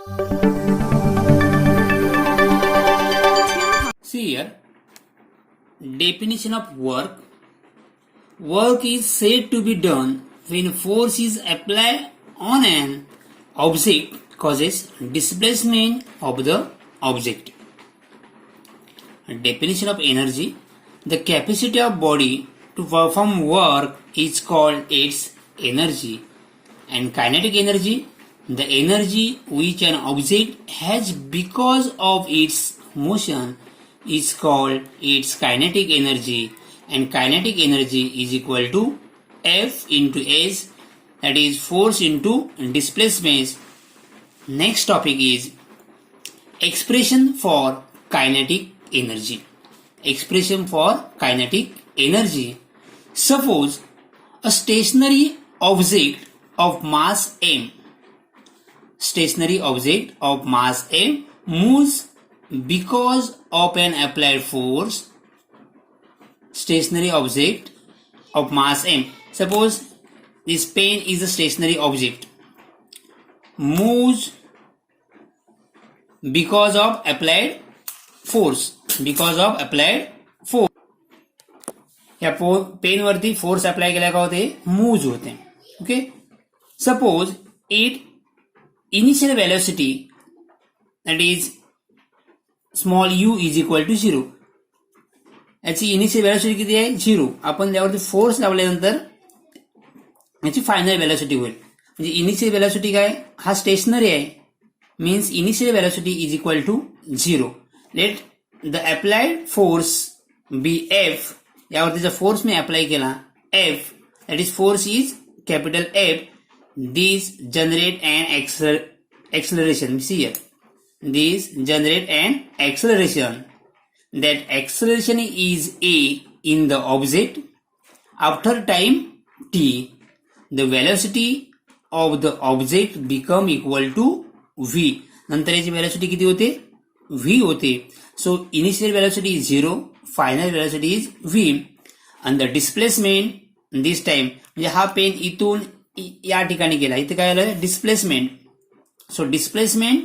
See here, definition of work. Work is said to be done when force is applied on an object causes displacement of the object. Definition of energy. The capacity of body to perform work is called its energy. And kinetic energy, the energy which an object has because of its motion is called its kinetic energy, and kinetic energy is equal to F into S, that is force into displacement. Next topic is expression for kinetic energy. Expression for kinetic energy. Suppose a stationary object of mass m. Stationary object of mass m moves because of an applied force. Stationary object of mass m. Suppose this pen is a stationary object. Moves because of applied force. Because of applied force. या pen वरती force apply केला का होते moves होते. Okay. Suppose it initial velocity that is small u is equal to 0. याची initial velocity किती आहे 0. आपण त्यावरती फोर्स लावल्यानंतर याची फायनल वेलोसिटी होईल. म्हणजे इनिशियल वेलोसिटी काय हा स्टेशनरी आहे means initial velocity is equal to 0. Let the applied force be F. यावरती जर फोर्स मी अप्लाय केला F, that is force is capital F. This generate and acceleration. See here, this generate an acceleration. That acceleration is A in the object. After time t, the velocity of the object become equal to v. नंतर याची velocity किती होते v होते. So initial velocity is 0, final velocity is v, and the displacement this time म्हणजे हा pen इथून या ठिकाणी गेला, इथे काय आलं displacement. So displacement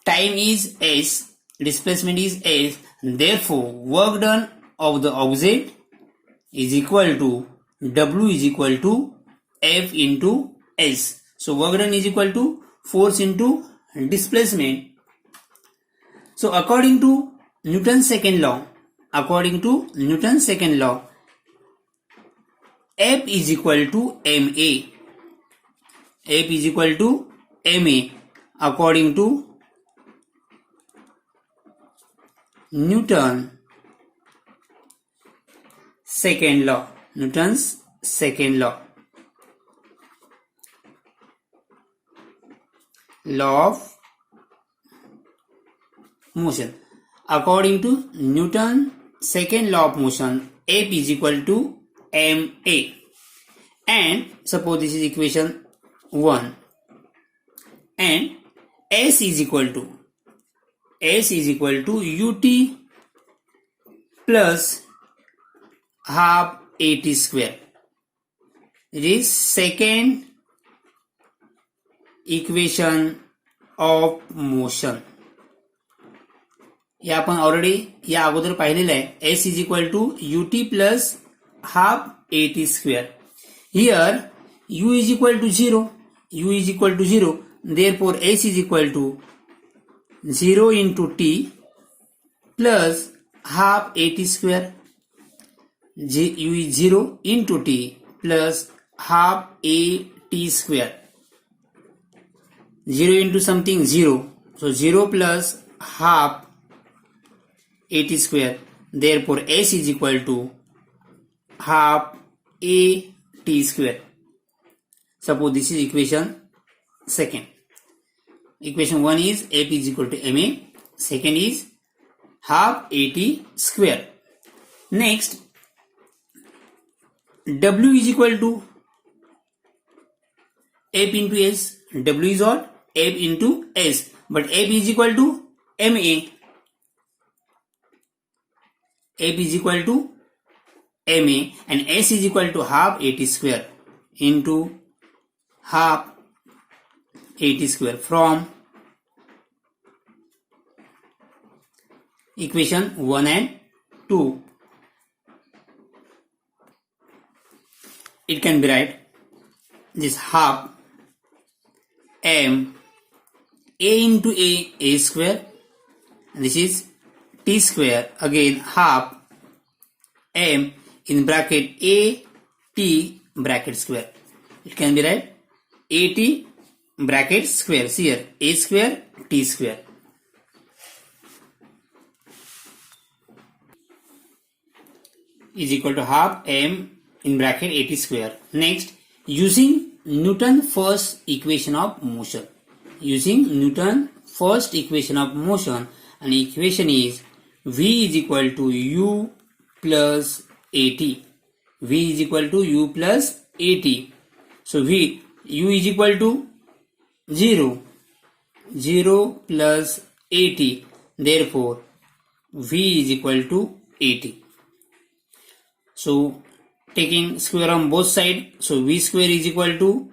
time is s, displacement is s, therefore work done of the object is equal to W is equal to F into S. So work done is equal to force into displacement. So according to Newton's second law, F is equal to ma. F is equal to ma according to Newton's second law. Law of motion. According to Newton's second law of motion, F is equal to ma. And suppose this is equation 1. And S is equal to ut plus half at square. It is second equation of motion. हे आपण already या अगोदर पाहिलेलं आहे. S is equal to ut plus half at square. Here u is equal to 0. Therefore S is equal to 0 into t plus half at square. U is 0 into t plus half at square. 0 into something 0. So 0 plus half at square. Therefore S is equal to half at square. Suppose this is equation second. Equation 1 is F is equal to ma. Second is half at square. Next, W is equal to F into S. W is what? F into S. But F is equal to ma. F is equal to ma and S is equal to half at square into half at square. From equation 1 and 2. It can be write this half m a into a square, and this is t square, again half m in bracket a t bracket square. It can be write a t bracket square. See here, a square t square. Is equal to half m in bracket a t square. Next, using Newton's first equation of motion. Using Newton's first equation of motion, an equation is v is equal to u plus at. V is equal to u plus at. So u is equal to 0. 0 plus at. Therefore, v is equal to 80. So taking square on both sides, so v square is equal to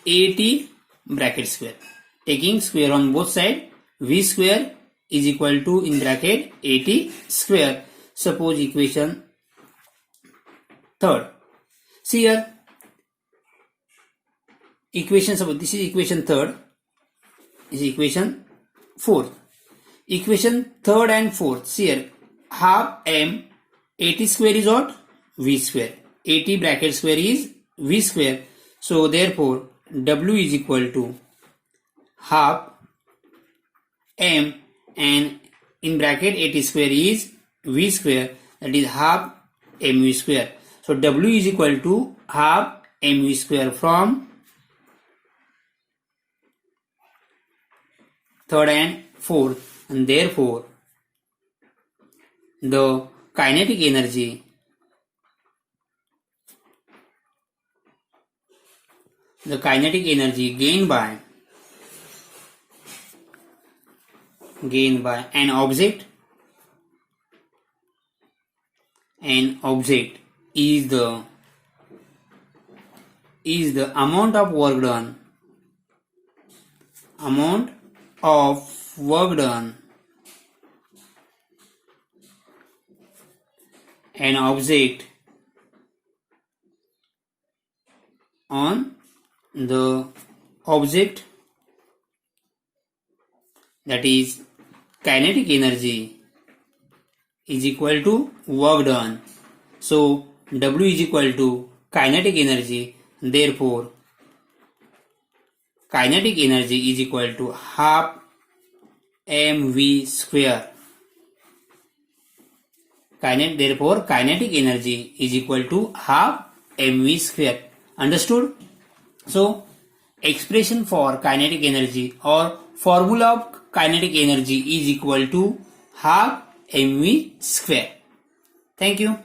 80 bracket square. Taking square on both sides, v square is equal to in bracket 80 square. Suppose equation third. See here, equation, suppose this is equation third, this is equation fourth. Equation third and fourth, see here, half m 80 square is what? V square. 80 bracket square is v square. So therefore w is equal to half m, and in bracket 80 square is v square, that is half mv square. So w is equal to half mv square from third and fourth, and therefore the kinetic energy gained by an object is the amount of work done an object on the object, that is kinetic energy is equal to work done. So W is equal to kinetic energy, therefore kinetic energy is equal to half mv square. Therefore kinetic energy is equal to half mv square. Understood? So expression for kinetic energy or formula of kinetic energy is equal to half mv square. Thank you.